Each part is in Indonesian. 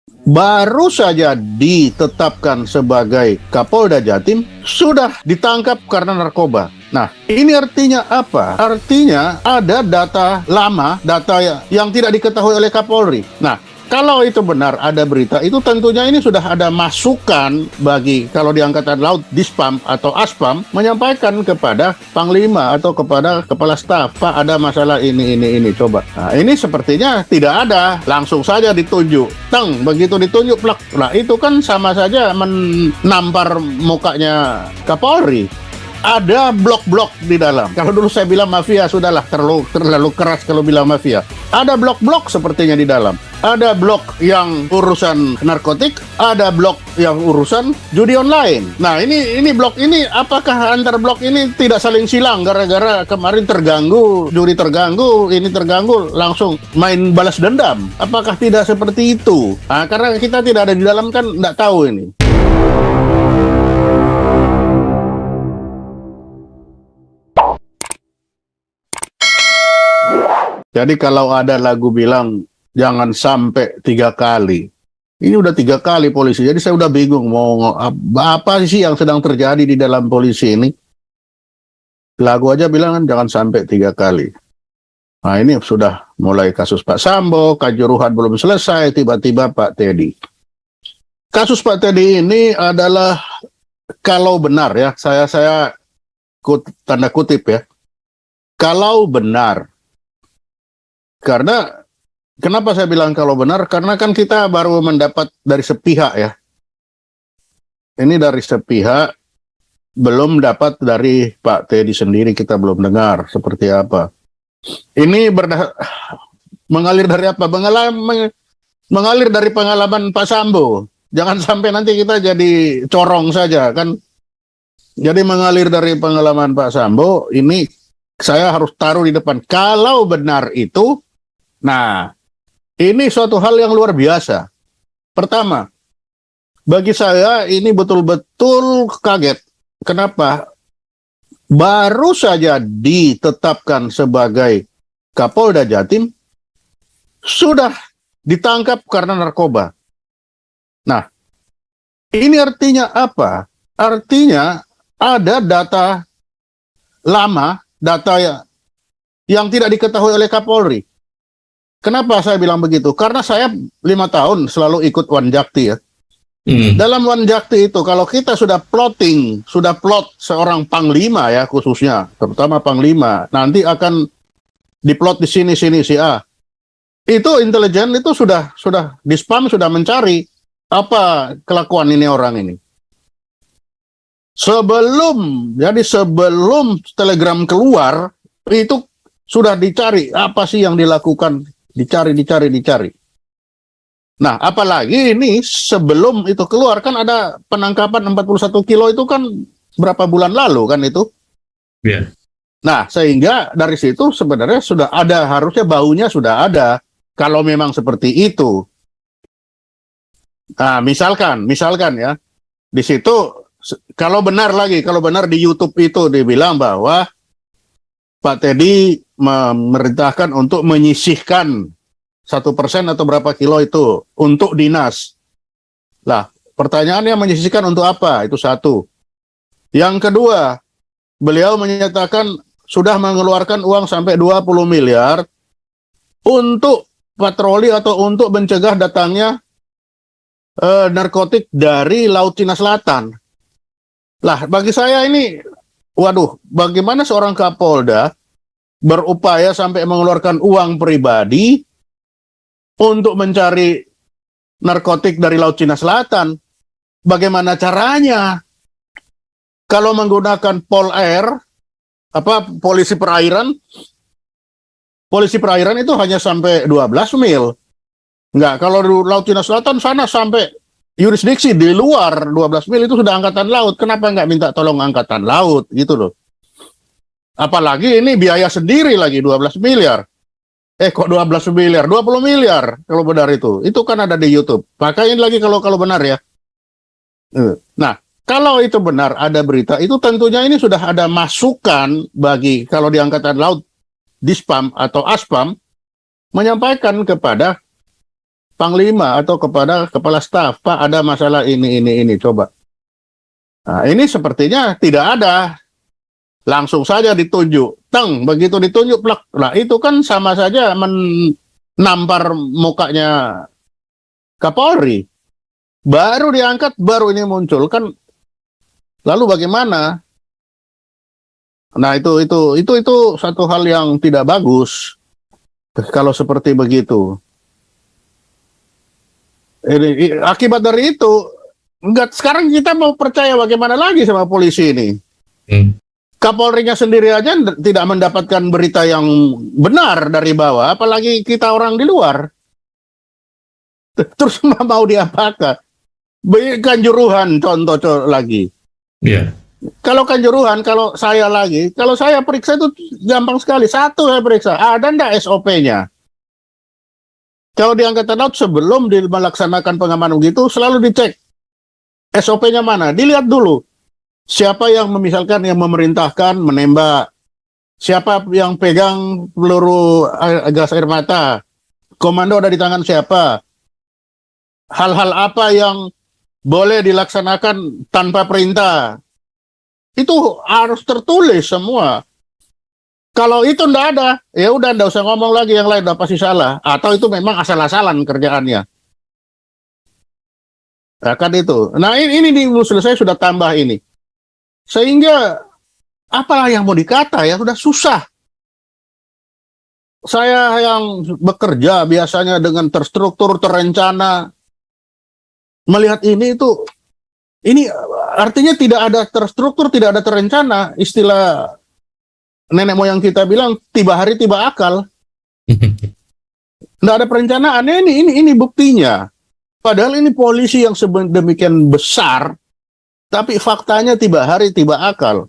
baru saja ditetapkan sebagai Kapolda Jatim, sudah ditangkap karena narkoba. Nah, ini artinya apa? Artinya ada data lama, data yang tidak diketahui oleh Kapolri. Nah, kalau itu benar ada berita, itu tentunya ini sudah ada masukan bagi, kalau di Angkatan Laut, Dispam atau Aspam, menyampaikan kepada Panglima atau kepada Kepala Staf, Pak, ada masalah ini, coba. Nah, ini sepertinya tidak ada, langsung saja ditunjuk. Begitu ditunjuk, plak. Nah, itu kan sama saja menampar mukanya Kapolri. Ada blok-blok di dalam. Kalau dulu saya bilang mafia, sudahlah terlalu keras kalau bilang mafia. Ada blok-blok sepertinya di dalam. Ada blok yang urusan narkotik, ada blok yang urusan judi online. Nah, ini blok ini, apakah antar blok ini tidak saling silang gara-gara kemarin terganggu, judi terganggu, ini terganggu, langsung main balas dendam? Apakah tidak seperti itu? Nah, karena kita tidak ada di dalam kan nggak tahu ini. Jadi kalau ada lagu bilang jangan sampai 3 kali. Ini udah 3 kali polisi. Jadi saya udah bingung mau apa sih yang sedang terjadi di dalam polisi ini. Lagu aja bilang kan jangan sampai 3 kali. Nah, ini sudah mulai kasus Pak Sambo, Kanjuruhan belum selesai, tiba-tiba Pak Teddy. Kasus Pak Teddy ini adalah, kalau benar ya, saya tanda kutip ya, kalau benar. Karena kenapa saya bilang kalau benar? Karena kan kita baru mendapat dari sepihak ya. Ini dari sepihak, belum dapat dari Pak Teddy sendiri, kita belum dengar seperti apa. Ini mengalir dari apa? Mengalir dari pengalaman Pak Sambo. Jangan sampai nanti kita jadi corong saja kan. Jadi mengalir dari pengalaman Pak Sambo, ini saya harus taruh di depan. Kalau benar itu, nah, ini suatu hal yang luar biasa. Pertama, bagi saya ini betul-betul kaget. Kenapa? Baru saja ditetapkan sebagai Kapolda Jatim, sudah ditangkap karena narkoba. Nah, ini artinya apa? Artinya ada data lama, data yang tidak diketahui oleh Kapolri. Kenapa saya bilang begitu? Karena saya 5 tahun selalu ikut Wanjakti ya. Dalam Wanjakti itu, kalau kita sudah plot seorang panglima ya, khususnya, terutama panglima, nanti akan diplot di sini si A. Itu intelijen itu sudah Dispam sudah mencari apa kelakuan ini orang ini. Sebelum telegram keluar, itu sudah dicari apa sih yang dilakukan. Dicari. Nah, apalagi ini sebelum itu keluar kan ada penangkapan 41 kilo itu kan berapa bulan lalu kan itu. Yeah. Nah, sehingga dari situ sebenarnya sudah ada, harusnya baunya sudah ada kalau memang seperti itu. Nah, misalkan ya, di situ kalau benar di YouTube itu dibilang bahwa Pak Teddy memerintahkan untuk menyisihkan 1% atau berapa kilo itu untuk dinas. Lah, pertanyaannya menyisihkan untuk apa? Itu satu. Yang kedua, beliau menyatakan sudah mengeluarkan uang sampai 20 miliar untuk patroli atau untuk mencegah datangnya narkotik dari Laut Cina Selatan. Lah, bagi saya ini, waduh, bagaimana seorang Kapolda berupaya sampai mengeluarkan uang pribadi untuk mencari narkotik dari Laut Cina Selatan? Bagaimana caranya? Kalau menggunakan Pol Air, polisi perairan itu hanya sampai 12 mil. Enggak, kalau di Laut Cina Selatan sana sampai yurisdiksi di luar 12 mil itu sudah Angkatan Laut. Kenapa nggak minta tolong Angkatan Laut gitu loh? Apalagi ini biaya sendiri lagi 12 miliar. Kok 12 miliar? 20 miliar kalau benar itu. Itu kan ada di YouTube. Makanya lagi kalau benar ya. Nah, kalau itu benar ada berita, itu tentunya ini sudah ada masukan bagi, kalau di Angkatan Laut, Dispam atau Aspam, menyampaikan kepada panglima atau kepada kepala staf, Pak ada masalah ini, coba. Nah, ini sepertinya tidak ada. Langsung saja ditunjuk. Begitu ditunjuk, plak. Nah, itu kan sama saja menampar mukanya Kapolri. Baru diangkat, baru ini muncul kan. Lalu bagaimana? Nah, itu satu hal yang tidak bagus kalau seperti begitu. Akibat dari itu, sekarang kita mau percaya bagaimana lagi sama polisi ini? Kapolrinya sendiri aja tidak mendapatkan berita yang benar dari bawah, apalagi kita orang di luar. Terus mau diapakan? Kanjuruhan contoh lagi. Iya. Kalau Kanjuruhan, kalau saya periksa itu gampang sekali. Satu saya periksa, ada ndak SOP-nya? Kalau di Angkatan Laut sebelum melaksanakan pengamanan begitu, selalu dicek SOP-nya mana. Dilihat dulu siapa yang misalkan yang memerintahkan menembak, siapa yang pegang peluru gas air mata, komando ada di tangan siapa, hal-hal apa yang boleh dilaksanakan tanpa perintah. Itu harus tertulis semua. Kalau itu ndak ada, ya udah ndak usah ngomong lagi, yang lain udah pasti salah. Atau itu memang asal-asalan kerjaannya. Nah, kan itu. Nah, ini di selesai sudah tambah ini. Sehingga apalah yang mau dikata ya, sudah susah. Saya yang bekerja biasanya dengan terstruktur, terencana, melihat ini artinya tidak ada terstruktur, tidak ada terencana. Istilah nenek moyang kita bilang tiba hari tiba akal. Nggak ada perencanaan. Ini buktinya. Padahal ini polisi yang sedemikian besar, tapi faktanya tiba hari tiba akal.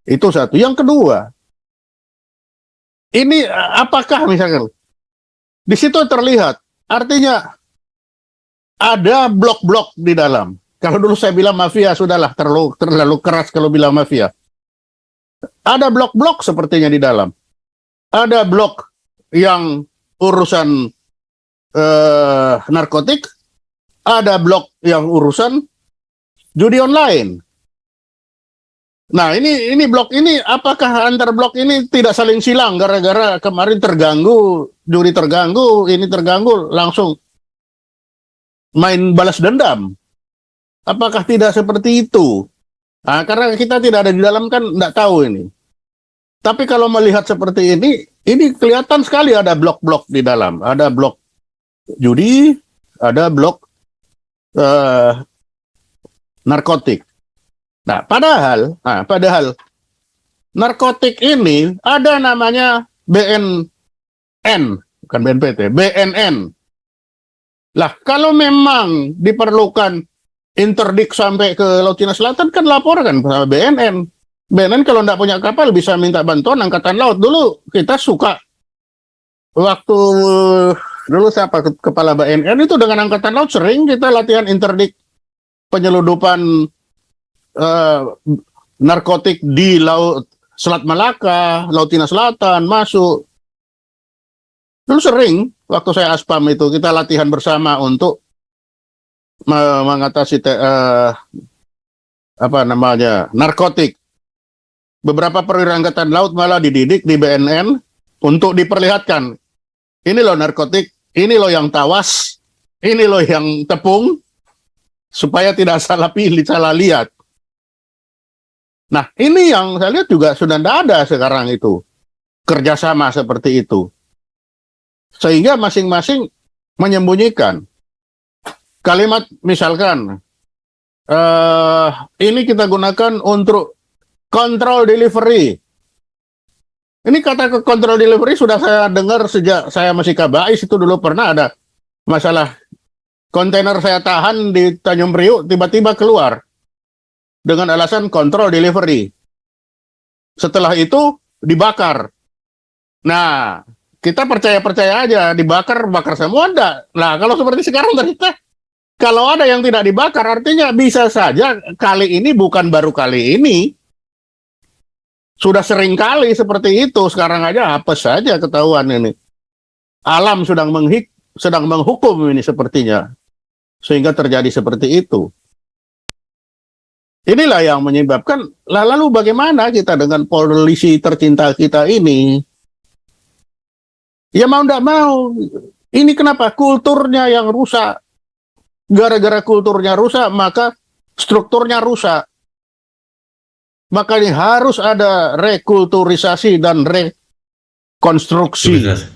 Itu satu. Yang kedua, ini apakah misalkan di situ terlihat, artinya ada blok-blok di dalam. Kalau dulu saya bilang mafia, sudahlah terlalu keras kalau bilang mafia. Ada blok-blok sepertinya di dalam. Ada blok yang urusan narkotik, ada blok yang urusan judi online. Nah, ini blok ini, apakah antar blok ini tidak saling silang gara-gara kemarin terganggu, judi terganggu, ini terganggu, langsung main balas dendam? Apakah tidak seperti itu? Nah, karena kita tidak ada di dalam kan tidak tahu ini. Tapi kalau melihat seperti ini kelihatan sekali ada blok-blok di dalam. Ada blok judi, ada blok narkotik. Nah, padahal narkotik ini ada namanya BNN, bukan BNPT, BNN. Lah, kalau memang diperlukan interdik sampai ke Laut Cina Selatan, kan laporkan sama BNN. BNN kalau nggak punya kapal bisa minta bantuan Angkatan Laut. Dulu kita suka, waktu dulu siapa kepala BNN itu dengan Angkatan Laut sering kita latihan interdik penyeludupan narkotik di Laut Selat Malaka, Laut Cina Selatan, masuk. Dulu sering, waktu saya aspam itu, kita latihan bersama untuk mengatasi narkotik. Beberapa perwira Angkatan Laut malah dididik di BNN untuk diperlihatkan. Ini loh narkotik, ini loh yang tawas, ini loh yang tepung, supaya tidak salah pilih, salah lihat. Nah, ini yang saya lihat juga sudah tidak ada sekarang itu. Kerjasama seperti itu. Sehingga masing-masing menyembunyikan. Kalimat misalkan, ini kita gunakan untuk control delivery. Ini kata control delivery sudah saya dengar sejak saya masih kabais, itu dulu pernah ada masalah kontainer saya tahan di Tanjung Priuk, tiba-tiba keluar dengan alasan control delivery. Setelah itu dibakar. Nah, kita percaya-percaya aja, bakar semua enggak. Nah, kalau seperti sekarang ternyata, kalau ada yang tidak dibakar, artinya bisa saja kali ini bukan baru kali ini. Sudah sering kali seperti itu, sekarang aja apa saja ketahuan ini. Alam sedang sedang menghukum ini sepertinya, sehingga terjadi seperti itu. Inilah yang menyebabkan, lalu bagaimana kita dengan polisi tercinta kita ini? Ya mau tidak mau, ini kenapa kulturnya yang rusak? Gara-gara kulturnya rusak, maka strukturnya rusak. Maka ini harus ada rekulturisasi dan rekonstruksi. Benar.